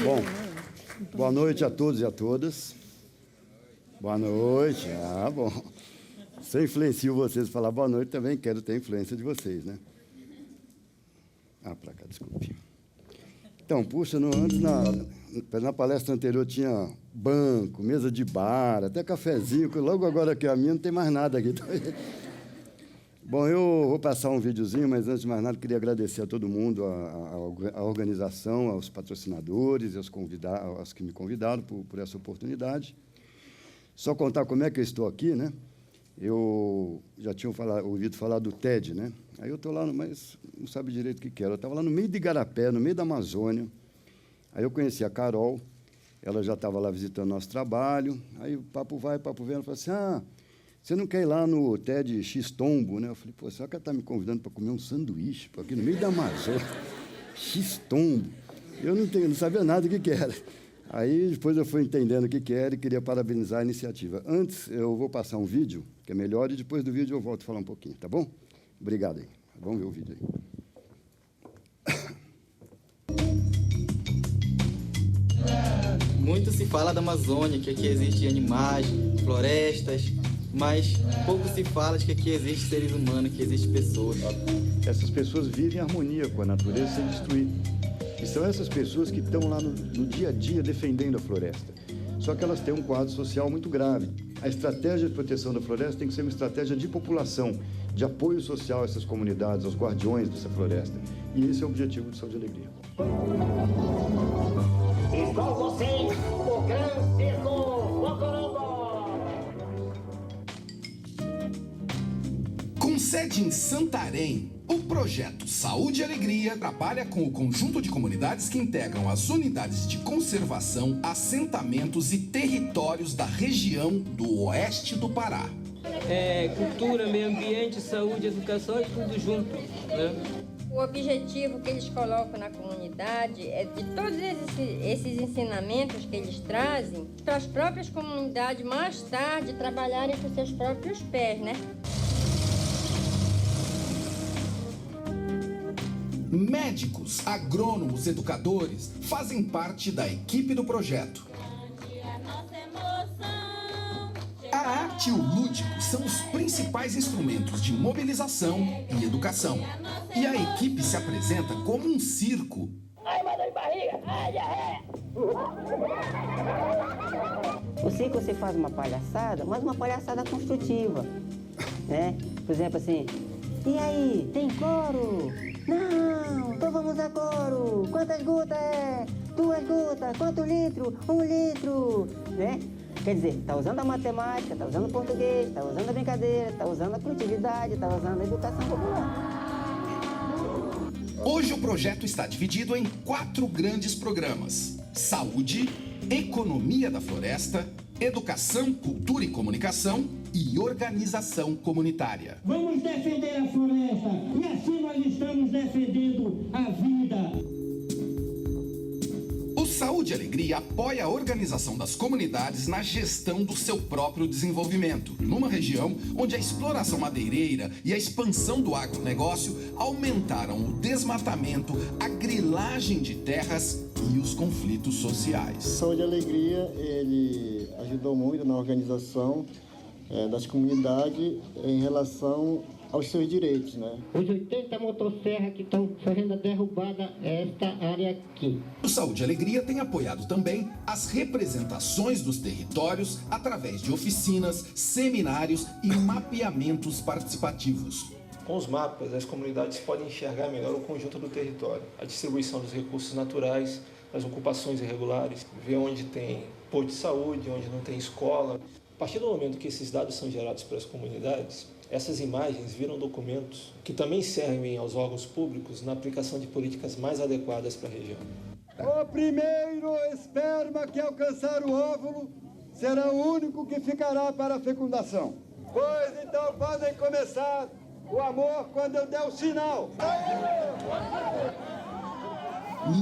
Bom, boa noite a todos e a todas. Boa noite. Bom. Se eu influencio vocês a falar boa noite, também quero ter a influência de vocês, né? Para cá, desculpe. Então, puxa, antes, na palestra anterior, tinha banco, mesa de bar, até cafezinho, logo agora que a minha não tem mais nada aqui. Bom, eu vou passar um videozinho, mas antes de mais nada, queria agradecer a todo mundo, a organização, aos patrocinadores, aos que me convidaram por essa oportunidade. Só contar como é que eu estou aqui, né? Eu já tinha ouvido falar do TED, né? Aí eu estou lá, mas não sabe direito o que era. Eu estava lá no meio de Igarapé, no meio da Amazônia. Aí eu conheci a Carol, ela já estava lá visitando nosso trabalho. Aí o papo vai, papo vem, ela falou assim, você não quer ir lá no TED X-Tombo, né? Eu falei, pô, será que ela está me convidando para comer um sanduíche aqui no meio da Amazônia? X-Tombo. Eu não sabia nada do que era. Aí, depois eu fui entendendo o que era e queria parabenizar a iniciativa. Antes, eu vou passar um vídeo, que é melhor, e depois do vídeo eu volto a falar um pouquinho, tá bom? Obrigado aí. Vamos ver o vídeo aí. Muito se fala da Amazônia, que aqui existem animais, florestas, mas pouco se fala de que aqui existem seres humanos, que existem pessoas. Essas pessoas vivem em harmonia com a natureza sem destruir. E são essas pessoas que estão lá no dia a dia defendendo a floresta. Só que elas têm um quadro social muito grave. A estratégia de proteção da floresta tem que ser uma estratégia de população, de apoio social a essas comunidades, aos guardiões dessa floresta. E esse é o objetivo do Saúde e Alegria. E com vocês, o Gran Circo Mocorongo! Com sede em Santarém, o projeto Saúde e Alegria trabalha com o conjunto de comunidades que integram as unidades de conservação, assentamentos e territórios da região do oeste do Pará. Cultura, meio ambiente, saúde, educação e tudo junto, né? O objetivo que eles colocam na comunidade é de todos esses ensinamentos que eles trazem para as próprias comunidades mais tarde trabalharem com seus próprios pés, né? Médicos, agrônomos, educadores fazem parte da equipe do projeto. A arte e o lúdico são os principais instrumentos de mobilização e educação. E a equipe se apresenta como um circo. Ai, mas dor de barriga! Ai, diarreia! O circo você faz uma palhaçada, mas uma palhaçada construtiva, né? Por exemplo, assim, e aí, tem coro? Não, então vamos a coro. Quantas gotas é? 2 gotas. Quanto litro? 1 litro, né? Quer dizer, está usando a matemática, está usando o português, está usando a brincadeira, está usando a criatividade, está usando a educação popular. Hoje o projeto está dividido em 4 grandes programas: Saúde, Economia da Floresta, Educação, Cultura e Comunicação e Organização Comunitária. Vamos defender a floresta e assim nós estamos defendendo a vida. O Saúde e Alegria apoia a organização das comunidades na gestão do seu próprio desenvolvimento, numa região onde a exploração madeireira e a expansão do agronegócio aumentaram o desmatamento, a grilagem de terras e os conflitos sociais. Saúde e Alegria, ele ajudou muito na organização das comunidades em relação aos seus direitos, né? Os 80 motosserras que estão fazendo a derrubada esta área aqui. O Saúde e Alegria tem apoiado também as representações dos territórios através de oficinas, seminários e mapeamentos participativos. Com os mapas, as comunidades podem enxergar melhor o conjunto do território, a distribuição dos recursos naturais, as ocupações irregulares, ver onde tem posto de saúde, onde não tem escola. A partir do momento que esses dados são gerados para as comunidades, essas imagens viram documentos que também servem aos órgãos públicos na aplicação de políticas mais adequadas para a região. O primeiro esperma que alcançar o óvulo será o único que ficará para a fecundação. Pois então podem começar o amor quando eu der o sinal.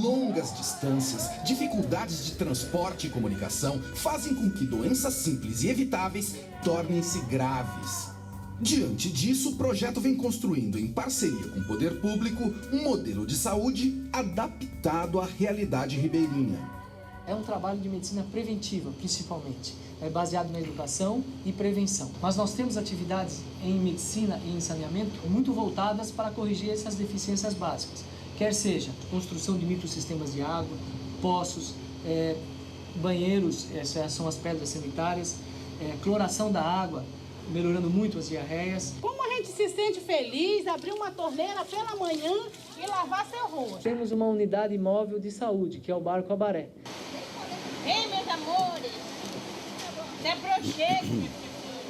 Longas distâncias, dificuldades de transporte e comunicação fazem com que doenças simples e evitáveis tornem-se graves. Diante disso, o projeto vem construindo, em parceria com o poder público, um modelo de saúde adaptado à realidade ribeirinha. É um trabalho de medicina preventiva, principalmente. É baseado na educação e prevenção. Mas nós temos atividades em medicina e em saneamento muito voltadas para corrigir essas deficiências básicas. Quer seja construção de microsistemas de água, poços, banheiros, essas são as pedras sanitárias, cloração da água, melhorando muito as diarreias. Como a gente se sente feliz, abrir uma torneira pela manhã e lavar seu rosto. Temos uma unidade móvel de saúde, que é o Barco Abaré. Ei, meus amores, se aproxime.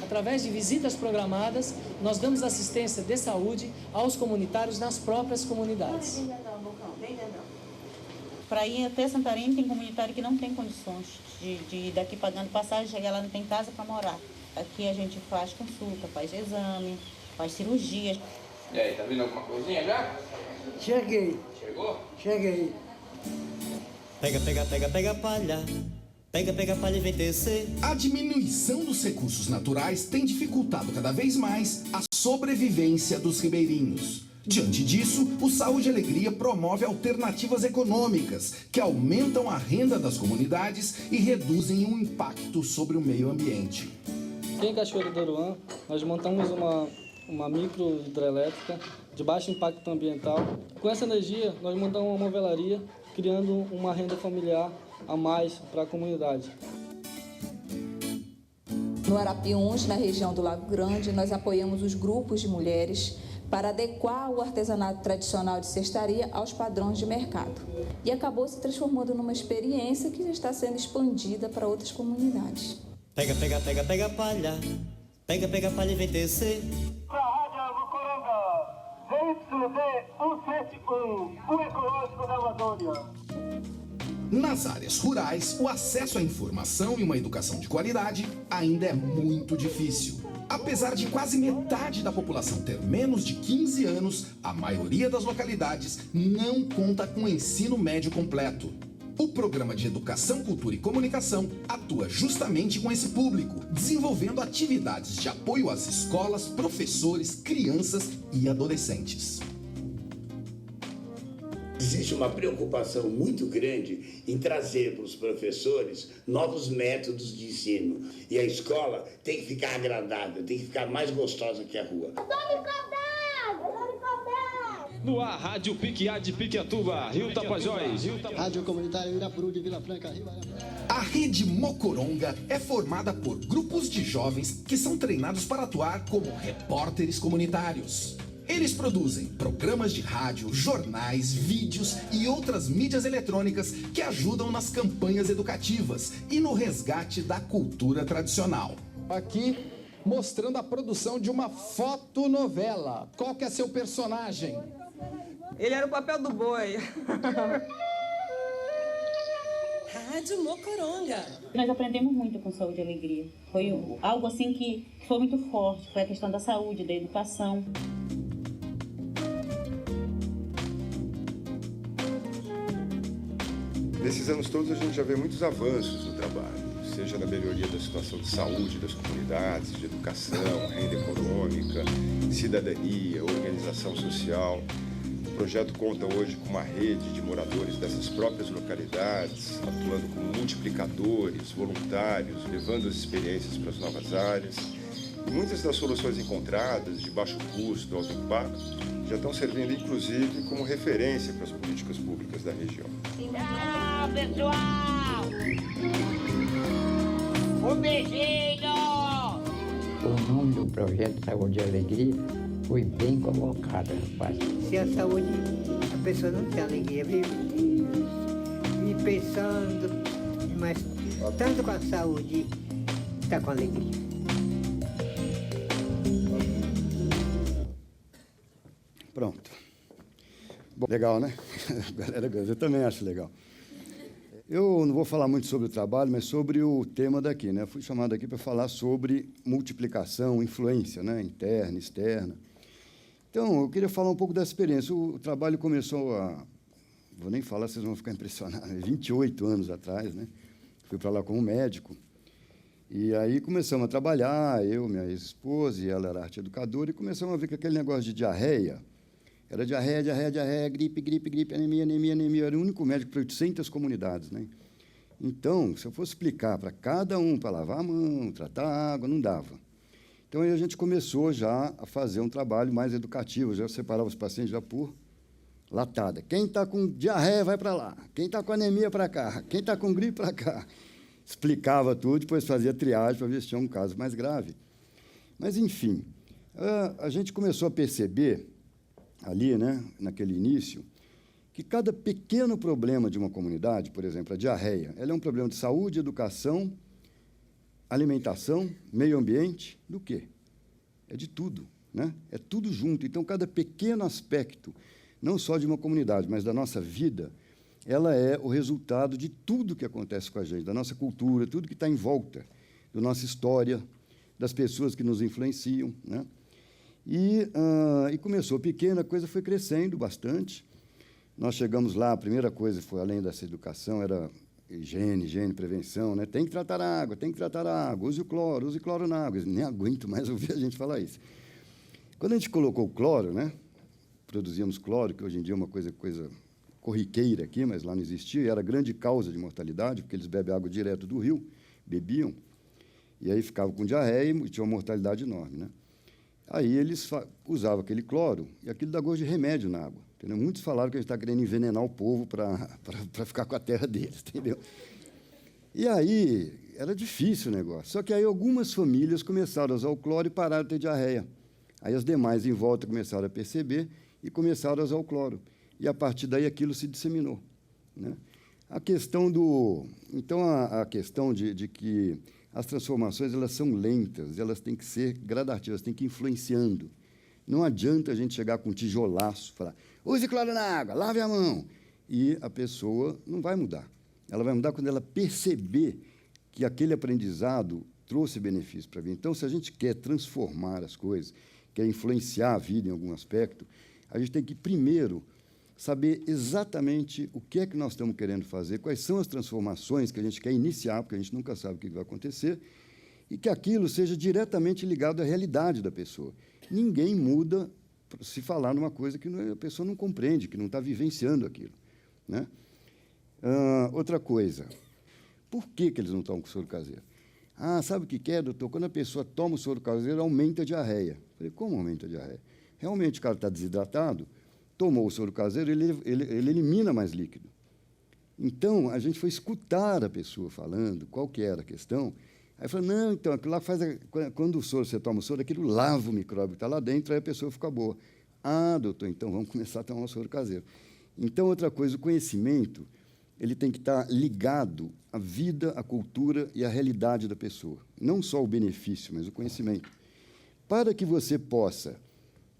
Através de visitas programadas, nós damos assistência de saúde aos comunitários nas próprias comunidades. Para ir até Santarém, tem comunitário que não tem condições de ir daqui pagando passagem, chegar lá não tem casa para morar. Aqui a gente faz consulta, faz exame, faz cirurgias. E aí, tá vindo alguma coisinha já? Cheguei. Chegou? Cheguei. Pega palha. Pega palha e vem tecer. A diminuição dos recursos naturais tem dificultado cada vez mais a sobrevivência dos ribeirinhos. Diante disso, o Saúde e Alegria promove alternativas econômicas que aumentam a renda das comunidades e reduzem o impacto sobre o meio ambiente. Aqui em Cachoeira do Aruã, nós montamos uma micro hidrelétrica de baixo impacto ambiental. Com essa energia, nós montamos uma movelaria, criando uma renda familiar a mais para a comunidade. No Arapiuns, na região do Lago Grande, nós apoiamos os grupos de mulheres para adequar o artesanato tradicional de cestaria aos padrões de mercado. E acabou se transformando numa experiência que já está sendo expandida para outras comunidades. Pega palha. Pega palha e vem tecer. Para a Rádio Vocoranga, ZYD 171, o ecológico da Amazônia. Nas áreas rurais, o acesso à informação e uma educação de qualidade ainda é muito difícil. Apesar de quase metade da população ter menos de 15 anos, a maioria das localidades não conta com ensino médio completo. O Programa de Educação, Cultura e Comunicação atua justamente com esse público, desenvolvendo atividades de apoio às escolas, professores, crianças e adolescentes. Existe uma preocupação muito grande em trazer para os professores novos métodos de ensino. E a escola tem que ficar agradável, tem que ficar mais gostosa que a rua. No ar, Rádio Piquiá de Piquiatuba, Rio Tapajós. Rádio Comunitária Irapuru de Vila Franca, Rio. A Rede Mocoronga é formada por grupos de jovens que são treinados para atuar como repórteres comunitários. Eles produzem programas de rádio, jornais, vídeos e outras mídias eletrônicas que ajudam nas campanhas educativas e no resgate da cultura tradicional. Aqui, mostrando a produção de uma fotonovela. Qual que é seu personagem? Ele era o papel do boi. Rádio Mocoronga. Nós aprendemos muito com Saúde e Alegria. Foi algo assim que foi muito forte. Foi a questão da saúde, da educação. Nesses anos todos a gente já vê muitos avanços no trabalho, seja na melhoria da situação de saúde das comunidades, de educação, renda econômica, cidadania, organização social. O projeto conta hoje com uma rede de moradores dessas próprias localidades, atuando como multiplicadores, voluntários, levando as experiências para as novas áreas. E muitas das soluções encontradas, de baixo custo, alto impacto, já estão servindo inclusive como referência para as políticas públicas da região. Tchau, pessoal! Um beijinho! O nome do projeto Saúde e Alegria foi bem colocado, rapaz. Se a saúde, a pessoa não tem alegria, vive pensando, mas tanto com a saúde, está com alegria. Pronto. Bom, legal, né? Galera, eu também acho legal. Eu não vou falar muito sobre o trabalho, mas sobre o tema daqui, né? Eu fui chamado aqui para falar sobre multiplicação, influência, né? Interna, externa. Então, eu queria falar um pouco dessa experiência. O trabalho começou há, vou nem falar, vocês vão ficar impressionados, 28 anos atrás, né? Fui para lá como médico. E aí começamos a trabalhar, eu, minha ex-esposa, e ela era arte educadora, e começamos a ver que aquele negócio de diarreia, era diarreia, gripe, anemia, era o único médico para 800 comunidades, né? Então, se eu fosse explicar para cada um, para lavar a mão, tratar a água, não dava. Então, aí a gente começou já a fazer um trabalho mais educativo, já separava os pacientes já por latada. Quem está com diarreia, vai para lá. Quem está com anemia, para cá. Quem está com gripe, para cá. Explicava tudo, depois fazia triagem para ver se tinha um caso mais grave. Mas, enfim, a gente começou a perceber, ali, né, naquele início, que cada pequeno problema de uma comunidade, por exemplo, a diarreia, ela é um problema de saúde, educação, alimentação, meio ambiente, do quê? É de tudo, né? É tudo junto. Então, cada pequeno aspecto, não só de uma comunidade, mas da nossa vida, ela é o resultado de tudo que acontece com a gente, da nossa cultura, tudo que está em volta, da nossa história, das pessoas que nos influenciam, né? E começou pequena, a coisa foi crescendo bastante. Nós chegamos lá, a primeira coisa foi, além dessa educação, era higiene, prevenção, né? Tem que tratar a água, use cloro na água. Eu nem aguento mais ouvir a gente falar isso. Quando a gente colocou o cloro, né? Produzíamos cloro, que hoje em dia é uma coisa corriqueira aqui, mas lá não existia, e era grande causa de mortalidade, porque eles bebem água direto do rio, bebiam, e aí ficavam com diarreia e tinha uma mortalidade enorme, né? Aí eles usavam aquele cloro, e aquilo dá gosto de remédio na água. Entendeu? Muitos falaram que a gente está querendo envenenar o povo para ficar com a terra deles, entendeu? E aí, era difícil o negócio. Só que aí algumas famílias começaram a usar o cloro e pararam de ter diarreia. Aí as demais em volta começaram a perceber e começaram a usar o cloro. E, a partir daí, aquilo se disseminou, né? A questão de que as transformações elas são lentas, elas têm que ser gradativas, têm que ir influenciando. Não adianta a gente chegar com um tijolaço, falar, use cloro na água, lave a mão, e a pessoa não vai mudar. Ela vai mudar quando ela perceber que aquele aprendizado trouxe benefício para a vida. Então, se a gente quer transformar as coisas, quer influenciar a vida em algum aspecto, a gente tem que, primeiro, saber exatamente o que é que nós estamos querendo fazer, quais são as transformações que a gente quer iniciar, porque a gente nunca sabe o que vai acontecer, e que aquilo seja diretamente ligado à realidade da pessoa. Ninguém muda se falar numa coisa que a pessoa não compreende, que não está vivenciando aquilo, né? Outra coisa, por que eles não tomam soro caseiro? Sabe o que é, doutor? Quando a pessoa toma o soro caseiro, aumenta a diarreia. Eu falei, como aumenta a diarreia? Realmente, o cara está desidratado, tomou o soro caseiro, ele elimina mais líquido. Então, a gente foi escutar a pessoa falando qual que era a questão. Aí falou, não, então, aquilo lá faz... Quando você toma o soro, aquilo lava o micróbio que está lá dentro, aí a pessoa fica boa. Doutor, então vamos começar a tomar o soro caseiro. Então, outra coisa, o conhecimento, ele tem que estar ligado à vida, à cultura e à realidade da pessoa. Não só o benefício, mas o conhecimento. Para que você possa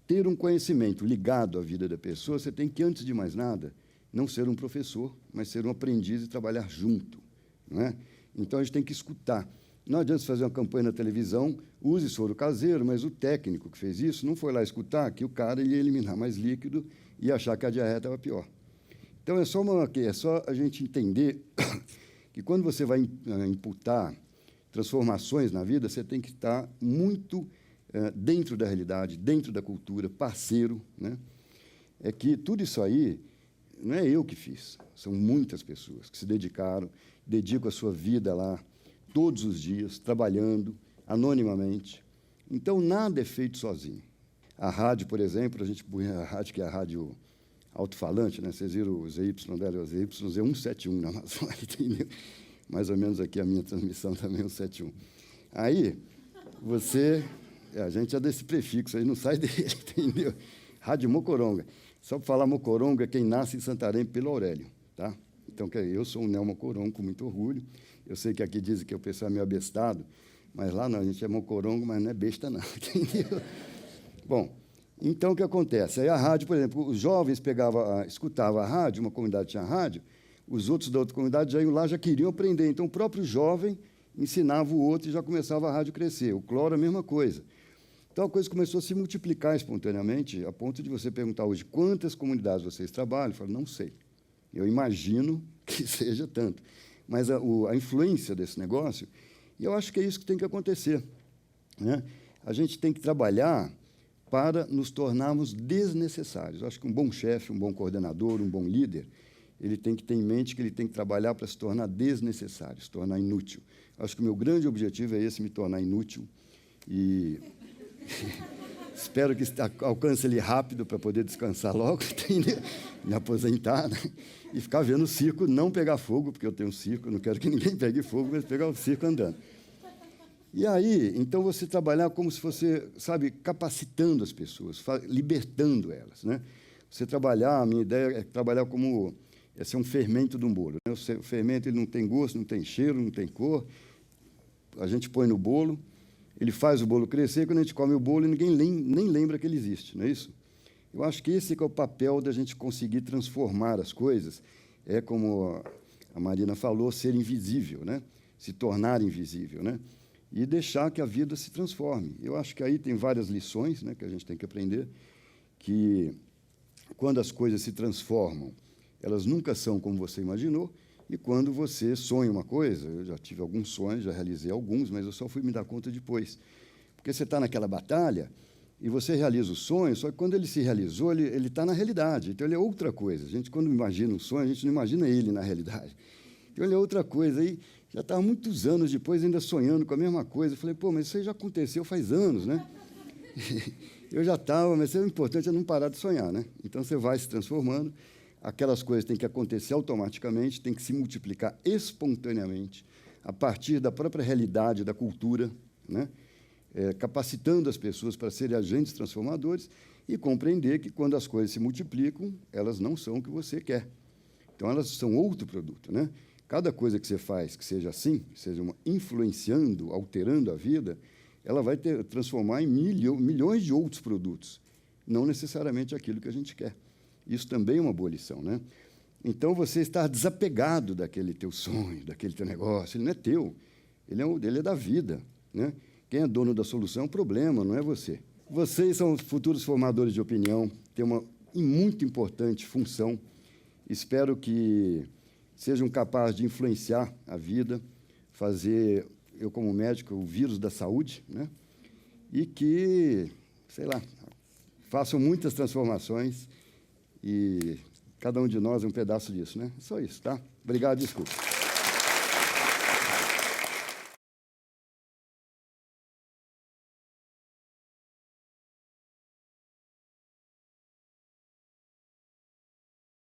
ter um conhecimento ligado à vida da pessoa, você tem que, antes de mais nada, não ser um professor, mas ser um aprendiz e trabalhar junto, não é? Então, a gente tem que escutar. Não adianta fazer uma campanha na televisão, use soro caseiro, mas o técnico que fez isso não foi lá escutar que o cara ia eliminar mais líquido e achar que a diarreia estava pior. Então, é só a gente entender que, quando você vai imputar transformações na vida, você tem que estar muito dentro da realidade, dentro da cultura, parceiro, né? É que tudo isso aí não é eu que fiz, são muitas pessoas que se dedicaram, dedicam a sua vida lá, todos os dias, trabalhando, anonimamente. Então, nada é feito sozinho. A rádio, por exemplo, a gente põe a rádio, que é a rádio alto-falante, né? Vocês viram o ZY dela, o ZY171 na Amazônia, entendeu? Mais ou menos aqui a minha transmissão também é 171. Aí, a gente é desse prefixo aí, não sai dele, entendeu? Rádio Mocoronga. Só para falar Mocoronga, quem nasce em Santarém pelo Aurélio, tá? Então, eu sou um neo-mocorongo com muito orgulho. Eu sei que aqui dizem que o pessoal é meio abestado, mas lá não, a gente é mocorongo, mas não é besta, não, entendeu? Bom, então, o que acontece? Aí a rádio, por exemplo, os jovens escutavam a rádio, uma comunidade tinha rádio, os outros da outra comunidade já iam lá, já queriam aprender. Então, o próprio jovem ensinava o outro e já começava a rádio a crescer. O cloro, a mesma coisa. Então, a coisa começou a se multiplicar espontaneamente, a ponto de você perguntar hoje quantas comunidades vocês trabalham. Eu falo, não sei. Eu imagino que seja tanto. Mas a influência desse negócio... E eu acho que é isso que tem que acontecer, né? A gente tem que trabalhar para nos tornarmos desnecessários. Eu acho que um bom chefe, um bom coordenador, um bom líder, ele tem que ter em mente que ele tem que trabalhar para se tornar desnecessário, se tornar inútil. Eu acho que o meu grande objetivo é esse, me tornar inútil, e espero que alcance ele rápido para poder descansar logo, me aposentar, né? E ficar vendo o circo não pegar fogo, porque eu tenho um circo, eu não quero que ninguém pegue fogo, mas pegar o circo andando. E aí, então, você trabalhar como se fosse, sabe, capacitando as pessoas, libertando elas, né? Você trabalhar, a minha ideia é trabalhar como ser um fermento de um bolo, né? O fermento ele não tem gosto, não tem cheiro, não tem cor. A gente põe no bolo, ele faz o bolo crescer, quando a gente come o bolo, ninguém nem lembra que ele existe, não é isso? Eu acho que esse é o papel da gente conseguir transformar as coisas. É como a Marina falou, ser invisível, né? Se tornar invisível, né? E deixar que a vida se transforme. Eu acho que aí tem várias lições, né, que a gente tem que aprender, que quando as coisas se transformam, elas nunca são como você imaginou, e quando você sonha uma coisa, eu já tive alguns sonhos, já realizei alguns, mas eu só fui me dar conta depois. Porque você está naquela batalha e você realiza o sonho, só que quando ele se realizou, ele está na realidade. Então, ele é outra coisa. A gente, quando imagina um sonho, a gente não imagina ele na realidade. Então, ele é outra coisa. Aí, já estava muitos anos depois ainda sonhando com a mesma coisa. Eu falei, pô, mas isso aí já aconteceu faz anos, né? Eu já estava, mas o importante é não parar de sonhar, né? Então, você vai se transformando. Aquelas coisas têm que acontecer automaticamente, têm que se multiplicar espontaneamente, a partir da própria realidade da cultura, né? Capacitando as pessoas para serem agentes transformadores e compreender que, quando as coisas se multiplicam, elas não são o que você quer. Então, elas são outro produto, né? Cada coisa que você faz que seja assim, seja influenciando, alterando a vida, ela vai transformar em milhões de outros produtos, não necessariamente aquilo que a gente quer. Isso também é uma boa lição, né? Então, você estar desapegado daquele teu sonho, daquele teu negócio, ele não é teu, ele é da vida, né? Quem é dono da solução é o problema, não é você. Vocês são futuros formadores de opinião, têm uma muito importante função. Espero que sejam capazes de influenciar a vida, fazer, eu como médico, o vírus da saúde, né? E que, sei lá, façam muitas transformações e cada um de nós é um pedaço disso, né? Só isso, tá? Obrigado, desculpa.